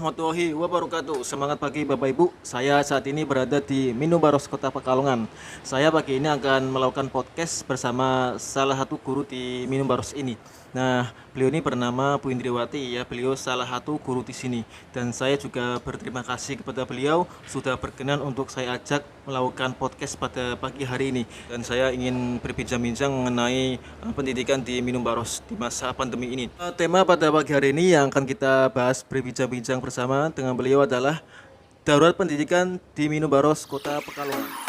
warahmatullahi wabarakatuh. Semangat pagi Bapak Ibu. Saya saat ini berada di Minubaros Kota Pekalongan. Saya pagi ini akan melakukan podcast bersama salah satu guru di Minubaros ini. Nah, beliau ini bernama Bu Indriwati ya. Beliau salah satu guru di sini. Dan saya juga berterima kasih kepada beliau sudah berkenan untuk saya ajak melakukan podcast pada pagi hari ini. Dan saya ingin berbincang-bincang mengenai pendidikan di Minubaros di masa pandemi ini. Tema pada pagi hari ini yang akan kita bahas berbincang-bincang bersama dengan beliau adalah darurat pendidikan di Minubaros Kota Pekalongan.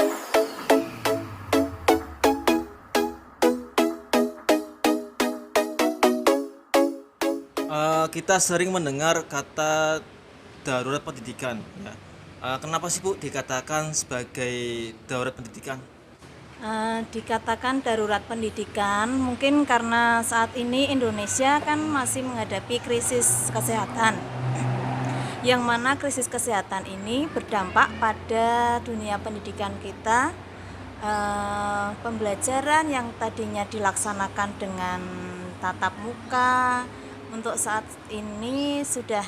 Kita sering mendengar kata darurat pendidikan. Ya. Kenapa sih Bu dikatakan sebagai darurat pendidikan? Dikatakan darurat pendidikan mungkin karena saat ini Indonesia kan masih menghadapi krisis kesehatan, yang mana krisis kesehatan ini berdampak pada dunia pendidikan kita. Pembelajaran yang tadinya dilaksanakan dengan tatap muka untuk saat ini sudah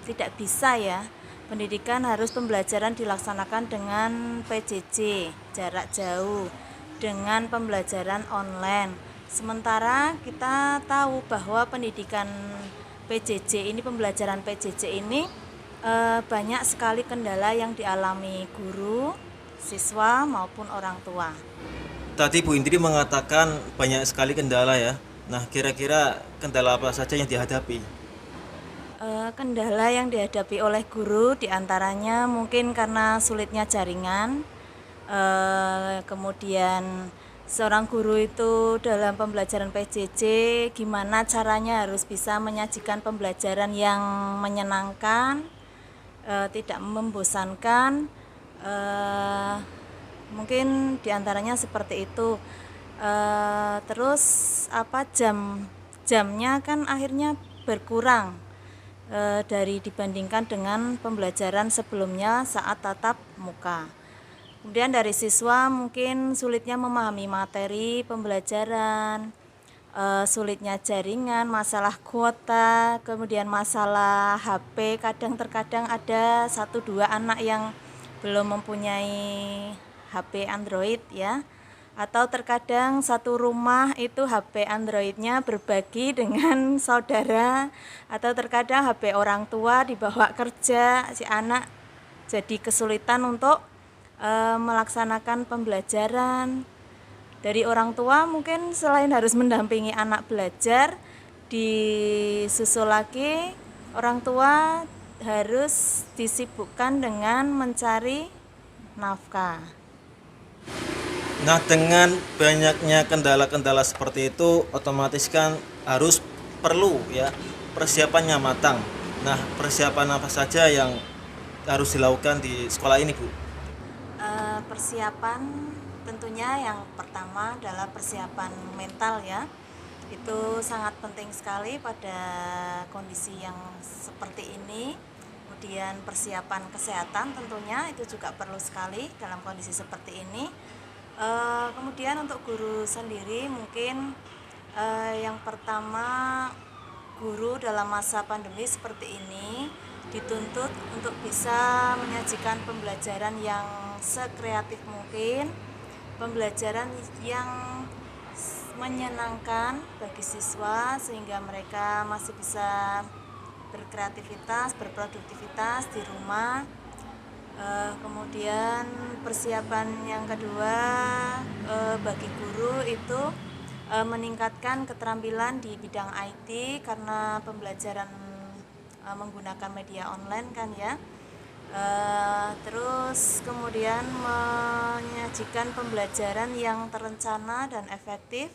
tidak bisa ya. Pendidikan harus pembelajaran dilaksanakan dengan PJJ, jarak jauh, dengan pembelajaran online. Sementara kita tahu bahwa pendidikan PJJ ini, pembelajaran PJJ ini banyak sekali kendala yang dialami guru, siswa maupun orang tua. Tadi Bu Indri mengatakan banyak sekali kendala ya. Nah, kira-kira kendala apa saja yang dihadapi? Kendala yang dihadapi oleh guru diantaranya mungkin karena sulitnya jaringan, kemudian seorang guru itu dalam pembelajaran PJJ gimana caranya harus bisa menyajikan pembelajaran yang menyenangkan, tidak membosankan, mungkin diantaranya seperti itu. Terus jamnya kan akhirnya berkurang dari dibandingkan dengan pembelajaran sebelumnya saat tatap muka. Kemudian dari siswa mungkin sulitnya memahami materi pembelajaran, sulitnya jaringan, masalah kuota, kemudian masalah HP. Terkadang ada 1-2 anak yang belum mempunyai HP Android ya. Atau terkadang satu rumah itu HP Androidnya berbagi dengan saudara, atau terkadang HP orang tua dibawa kerja, si anak jadi kesulitan untuk melaksanakan pembelajaran. Dari orang tua mungkin selain harus mendampingi anak belajar, disusul lagi orang tua harus disibukkan dengan mencari nafkah. Nah, dengan banyaknya kendala-kendala seperti itu, otomatis kan harus perlu ya persiapannya matang. Nah, persiapan apa saja yang harus dilakukan di sekolah ini, Bu? Persiapan tentunya yang pertama adalah persiapan mental ya. Itu sangat penting sekali pada kondisi yang seperti ini. Kemudian persiapan kesehatan tentunya itu juga perlu sekali dalam kondisi seperti ini. Kemudian untuk guru sendiri mungkin yang pertama, guru dalam masa pandemi seperti ini dituntut untuk bisa menyajikan pembelajaran yang sekreatif mungkin, pembelajaran yang menyenangkan bagi siswa sehingga mereka masih bisa berkreativitas, berproduktivitas di rumah. Kemudian persiapan yang kedua bagi guru itu meningkatkan keterampilan di bidang IT karena pembelajaran menggunakan media online kan ya. Terus kemudian menyajikan pembelajaran yang terencana dan efektif,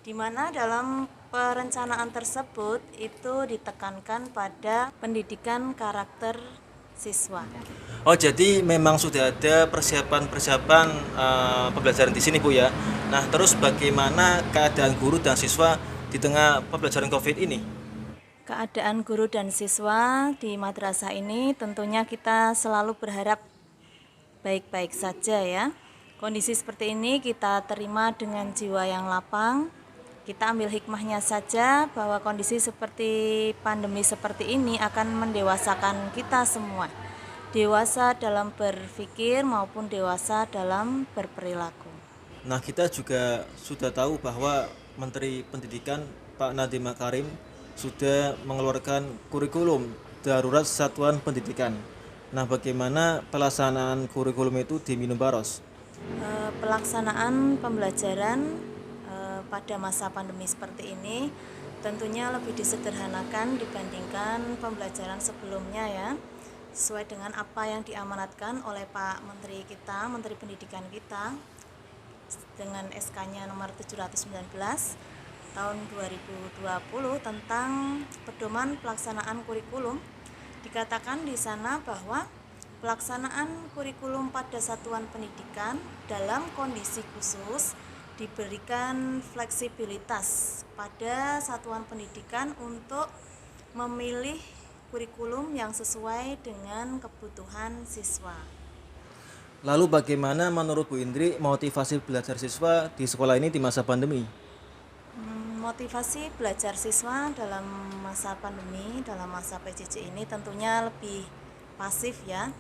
di mana dalam perencanaan tersebut itu ditekankan pada pendidikan karakter siswa. Oh, jadi memang sudah ada persiapan-persiapan pembelajaran di sini, Bu ya. Nah, terus bagaimana keadaan guru dan siswa di tengah pembelajaran COVID ini? Keadaan guru dan siswa di madrasah ini tentunya kita selalu berharap baik-baik saja ya. Kondisi seperti ini kita terima dengan jiwa yang lapang. Kita ambil hikmahnya saja bahwa kondisi seperti pandemi seperti ini akan mendewasakan kita semua. Dewasa dalam berpikir maupun dewasa dalam berperilaku. Nah, kita juga sudah tahu bahwa Menteri Pendidikan Pak Nadiem Makarim sudah mengeluarkan kurikulum darurat satuan pendidikan. Nah, bagaimana pelaksanaan kurikulum itu di Minum Baros? Pelaksanaan pembelajaran pada masa pandemi seperti ini tentunya lebih disederhanakan dibandingkan pembelajaran sebelumnya ya, sesuai dengan apa yang diamanatkan oleh Pak Menteri kita, Menteri Pendidikan kita dengan SK-nya nomor 719 tahun 2020 tentang pedoman pelaksanaan kurikulum. Dikatakan di sana bahwa pelaksanaan kurikulum pada satuan pendidikan dalam kondisi khusus diberikan fleksibilitas pada satuan pendidikan untuk memilih kurikulum yang sesuai dengan kebutuhan siswa. Lalu bagaimana menurut Bu Indri motivasi belajar siswa di sekolah ini di masa pandemi? Motivasi belajar siswa dalam masa pandemi, dalam masa PJJ ini tentunya lebih pasif ya.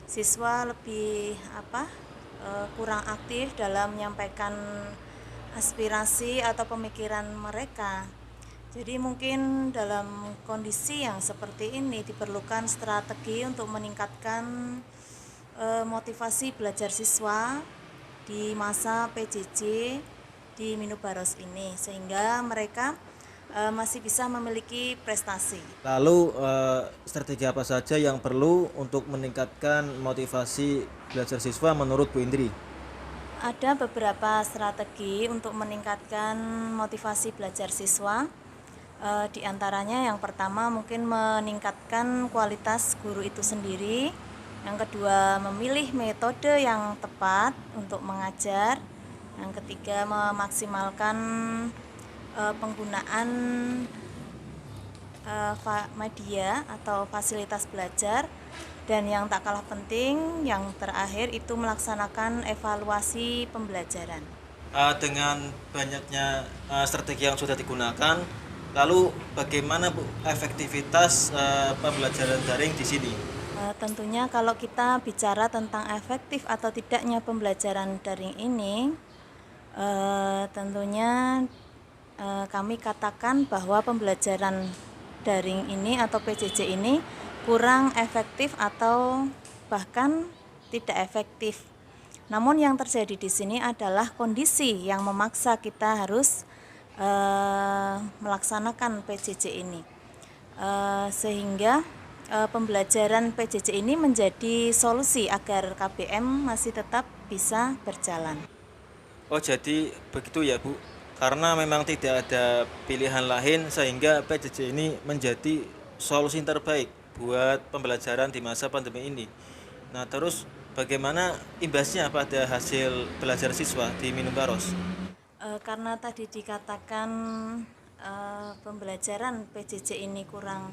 Siswa lebih kurang aktif dalam menyampaikan aspirasi atau pemikiran mereka. Jadi mungkin dalam kondisi yang seperti ini diperlukan strategi untuk meningkatkan motivasi belajar siswa di masa PJJ di Minum Baros ini sehingga mereka masih bisa memiliki prestasi. Lalu strategi apa saja yang perlu untuk meningkatkan motivasi belajar siswa menurut Bu Indri? Ada beberapa strategi untuk meningkatkan motivasi belajar siswa. Di antaranya yang pertama mungkin meningkatkan kualitas guru itu sendiri. Yang kedua memilih metode yang tepat untuk mengajar. Yang ketiga memaksimalkan penggunaan media atau fasilitas belajar. Dan yang tak kalah penting, yang terakhir itu melaksanakan evaluasi pembelajaran. Dengan banyaknya strategi yang sudah digunakan, lalu bagaimana Bu efektivitas pembelajaran daring di sini? Tentunya kalau kita bicara tentang efektif atau tidaknya pembelajaran daring ini, tentunya kami katakan bahwa pembelajaran daring ini atau PJJ ini kurang efektif atau bahkan tidak efektif. Namun yang terjadi di sini adalah kondisi yang memaksa kita harus melaksanakan PJJ ini, sehingga pembelajaran PJJ ini menjadi solusi agar KBM masih tetap bisa berjalan. Oh, jadi begitu ya Bu. Karena memang tidak ada pilihan lain sehingga PJJ ini menjadi solusi terbaik buat pembelajaran di masa pandemi ini. Nah, terus bagaimana imbasnya pada hasil belajar siswa di Minum Baros? Karena tadi dikatakan pembelajaran PJJ ini kurang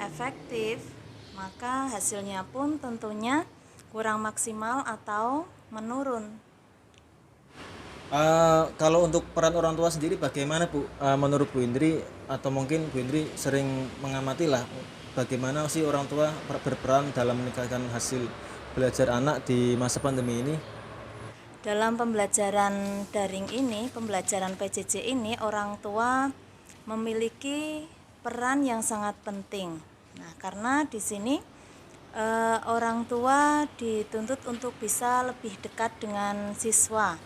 efektif, maka hasilnya pun tentunya kurang maksimal atau menurun. Kalau untuk peran orang tua sendiri bagaimana Bu? Menurut Bu Indri atau mungkin Bu Indri sering mengamati lah bagaimana sih orang tua berperan dalam meningkatkan hasil belajar anak di masa pandemi ini? Dalam pembelajaran daring ini, pembelajaran PJJ ini, orang tua memiliki peran yang sangat penting. Nah, karena di sini orang tua dituntut untuk bisa lebih dekat dengan siswa.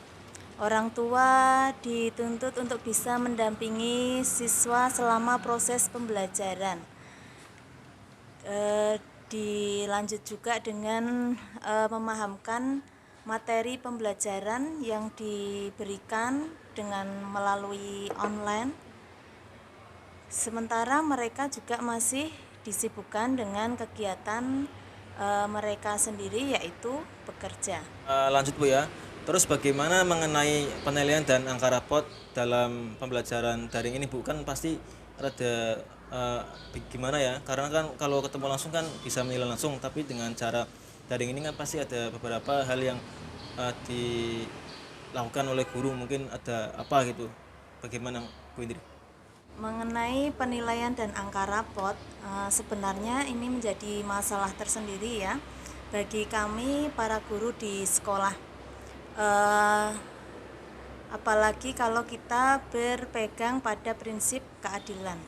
Orang tua dituntut untuk bisa mendampingi siswa selama proses pembelajaran. Dilanjut juga dengan memahamkan materi pembelajaran yang diberikan dengan melalui online. Sementara mereka juga masih disibukkan dengan kegiatan mereka sendiri yaitu bekerja. Lanjut Bu ya. Terus bagaimana mengenai penilaian dan angka rapot dalam pembelajaran daring ini Bu? Kan pasti rada gimana ya? Karena kan kalau ketemu langsung kan bisa menilai langsung, tapi dengan cara daring ini kan pasti ada beberapa hal yang dilakukan oleh guru, mungkin ada apa gitu. Bagaimana Bu Indri? Mengenai penilaian dan angka rapot, sebenarnya ini menjadi masalah tersendiri ya bagi kami para guru di sekolah. Eh, Apalagi kalau kita berpegang pada prinsip keadilan.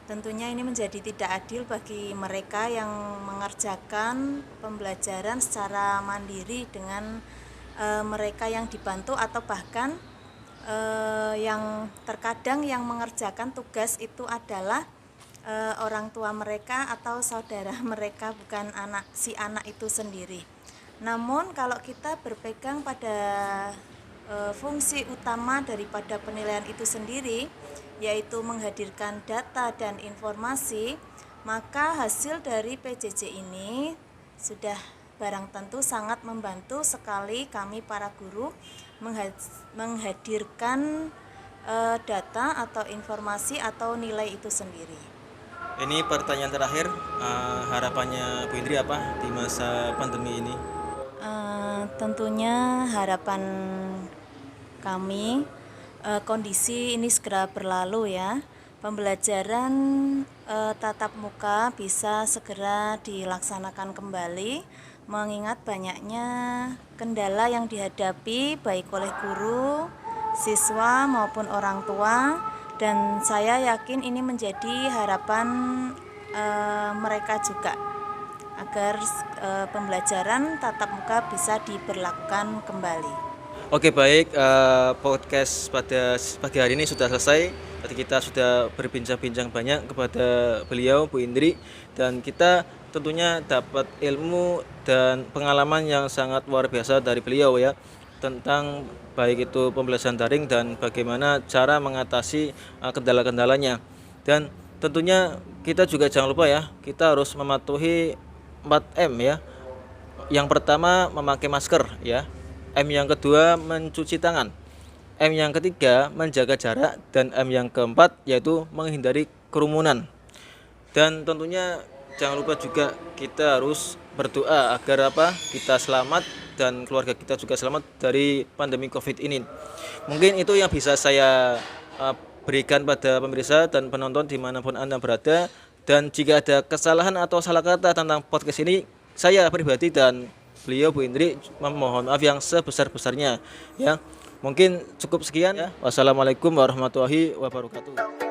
Tentunya ini menjadi tidak adil bagi mereka yang mengerjakan pembelajaran secara mandiri dengan mereka yang dibantu atau bahkan yang terkadang yang mengerjakan tugas itu adalah orang tua mereka atau saudara mereka, bukan si anak itu sendiri. Namun kalau kita berpegang pada fungsi utama daripada penilaian itu sendiri, yaitu menghadirkan data dan informasi, maka hasil dari PJJ ini sudah barang tentu sangat membantu sekali kami para guru menghadirkan data atau informasi atau nilai itu sendiri. Ini pertanyaan terakhir, harapannya Bu Indri apa di masa pandemi ini? Tentunya harapan kami kondisi ini segera berlalu ya. Pembelajaran tatap muka bisa segera dilaksanakan kembali, mengingat banyaknya kendala yang dihadapi baik oleh guru, siswa maupun orang tua, dan saya yakin ini menjadi harapan mereka juga agar pembelajaran tatap muka bisa diberlakukan kembali. Oke baik, podcast pada pagi hari ini sudah selesai. Tadi kita sudah berbincang-bincang banyak kepada beliau Bu Indri, dan kita tentunya dapat ilmu dan pengalaman yang sangat luar biasa dari beliau ya, tentang baik itu pembelajaran daring dan bagaimana cara mengatasi kendala-kendalanya. Dan tentunya kita juga jangan lupa ya, kita harus mematuhi 4M ya. Yang pertama memakai masker ya. M yang kedua mencuci tangan. M yang ketiga menjaga jarak, dan M yang keempat yaitu menghindari kerumunan. Dan tentunya jangan lupa juga kita harus berdoa agar kita selamat dan keluarga kita juga selamat dari pandemi Covid ini. Mungkin itu yang bisa saya berikan pada pemirsa dan penonton dimanapun Anda berada. Dan jika ada kesalahan atau salah kata tentang podcast ini, saya pribadi dan beliau Bu Indri memohon maaf yang sebesar-besarnya ya. Mungkin cukup sekian ya. Wassalamualaikum warahmatullahi wabarakatuh.